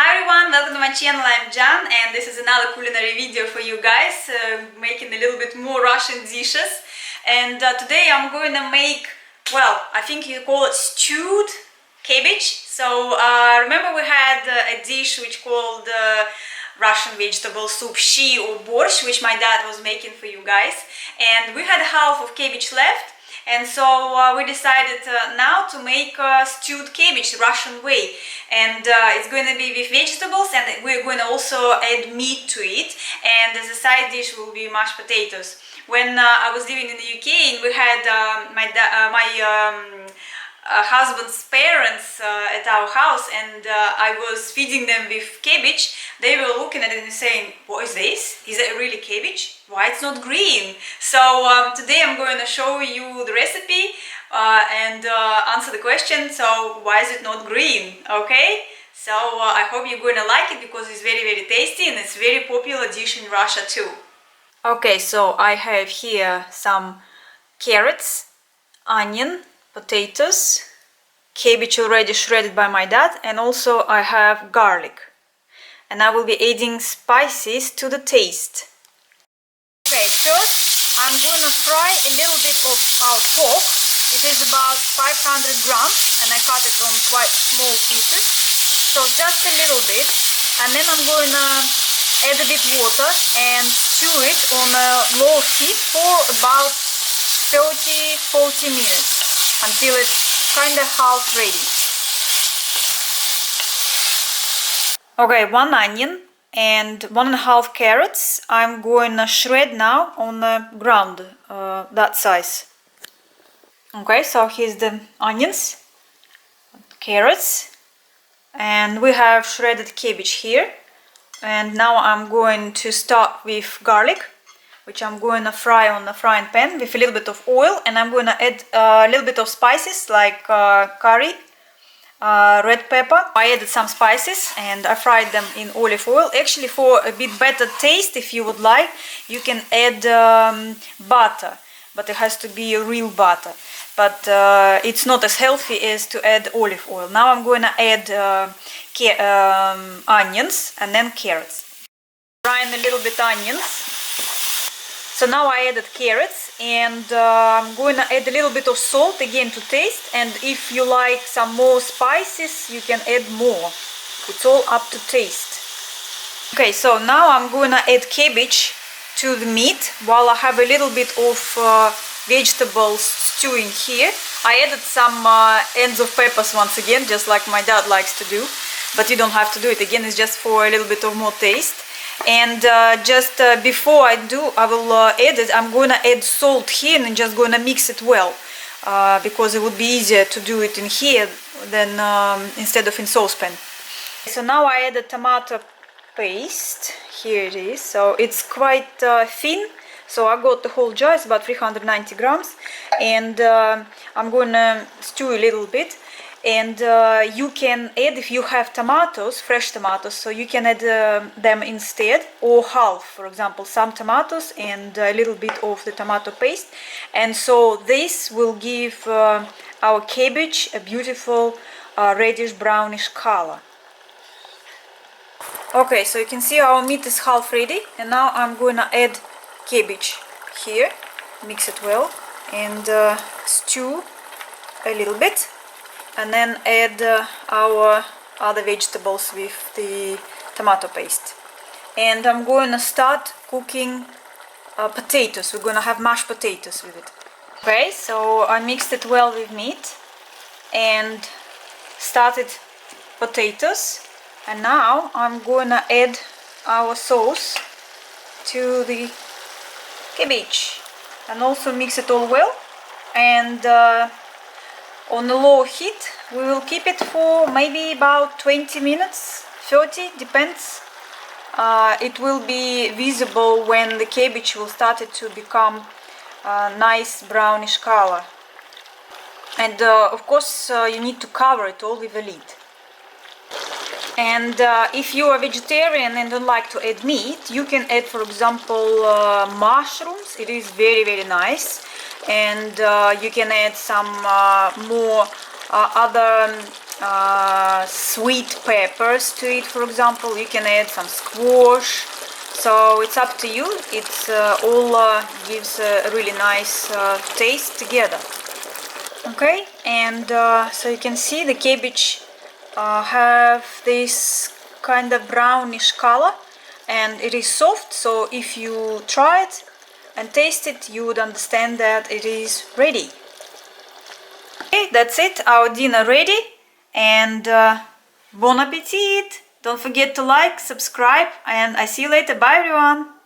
Hi everyone, welcome to my channel. I'm Jan and this is another culinary video for you guys, making a little bit more Russian dishes. And today I'm going to make, well, I think you call it stewed cabbage. So remember we had a dish which called Russian vegetable soup shi or borscht, which my dad was making for you guys. And we had half of cabbage left. And so we decided now to make stewed cabbage Russian way, and it's going to be with vegetables, and we're going to also add meat to it, and as a side dish will be mashed potatoes. When I was living in the UK and we had my husband's parents at our house, and I was feeding them with cabbage, they were looking at it and saying, "What is this? Is it really cabbage? Why it's not green?" So today I'm going to show you the recipe and answer the question, so why is it not green? Okay, so I hope you're going to like it because it's very tasty and it's a very popular dish in Russia too. Okay, so I have here some carrots, onion, potatoes, cabbage already shredded by my dad, and also I have garlic. And I will be adding spices to the taste. Okay, first I'm going to fry a little bit of our pork. It is about 500 grams and I cut it on quite small pieces. So just a little bit. And then I'm going to add a bit water and stew it on a low heat for about 30-40 minutes until it's kind of half ready. Okay, 1 onion and 1.5 carrots I'm going to shred now on the ground, that size. Okay, so here's the onions, carrots, and we have shredded cabbage here. And now I'm going to start with garlic, which I'm going to fry on the frying pan with a little bit of oil, and I'm going to add a little bit of spices like curry, red pepper. I added some spices and I fried them in olive oil. Actually, for a bit better taste, if you would like, you can add butter, but it has to be a real butter. But it's not as healthy as to add olive oil. Now I'm going to add onions and then carrots. Frying a little bit onions. So now I added carrots, and I'm going to add a little bit of salt again to taste, and if you like some more spices you can add more. It's all up to taste. Okay, so now I'm going to add cabbage to the meat while I have a little bit of vegetables stewing here. I added some ends of peppers once again, just like my dad likes to do, but you don't have to do it again, it's just for a little bit of more taste. And just before I will add it, I'm going to add salt here and just going to mix it well, because it would be easier to do it in here than instead of in saucepan. So now I add the tomato paste. Here it is. So it's quite thin. So I got the whole jar. It's about 390 grams, and I'm going to stew a little bit. And you can add, if you have tomatoes, fresh tomatoes, so you can add them instead, or half, for example, some tomatoes and a little bit of the tomato paste. And so this will give our cabbage a beautiful reddish brownish color. Okay, so you can see our meat is half ready, and now I'm going to add cabbage here, mix it well, and stew a little bit. And then add our other vegetables with the tomato paste. And I'm going to start cooking potatoes. We're going to have mashed potatoes with it. Okay, so I mixed it well with meat and started potatoes. And now I'm going to add our sauce to the cabbage and also mix it all well. And on a low heat, we will keep it for maybe about 20 minutes, 30, depends. It will be visible when the cabbage will start to become a nice brownish color. And of course you need to cover it all with a lid. And if you are vegetarian and don't like to add meat, you can add, for example, mushrooms. It is very nice. And you can add some more other sweet peppers to it, for example. You can add some squash, so it's up to you. It's all gives a really nice taste together. Okay, and so you can see the cabbage have this kind of brownish color, and it is soft, so if you try it and taste it, you would understand that it is ready. Okay, that's it, our dinner ready, and bon appetit! Don't forget to like, subscribe, and I see you later. Bye everyone!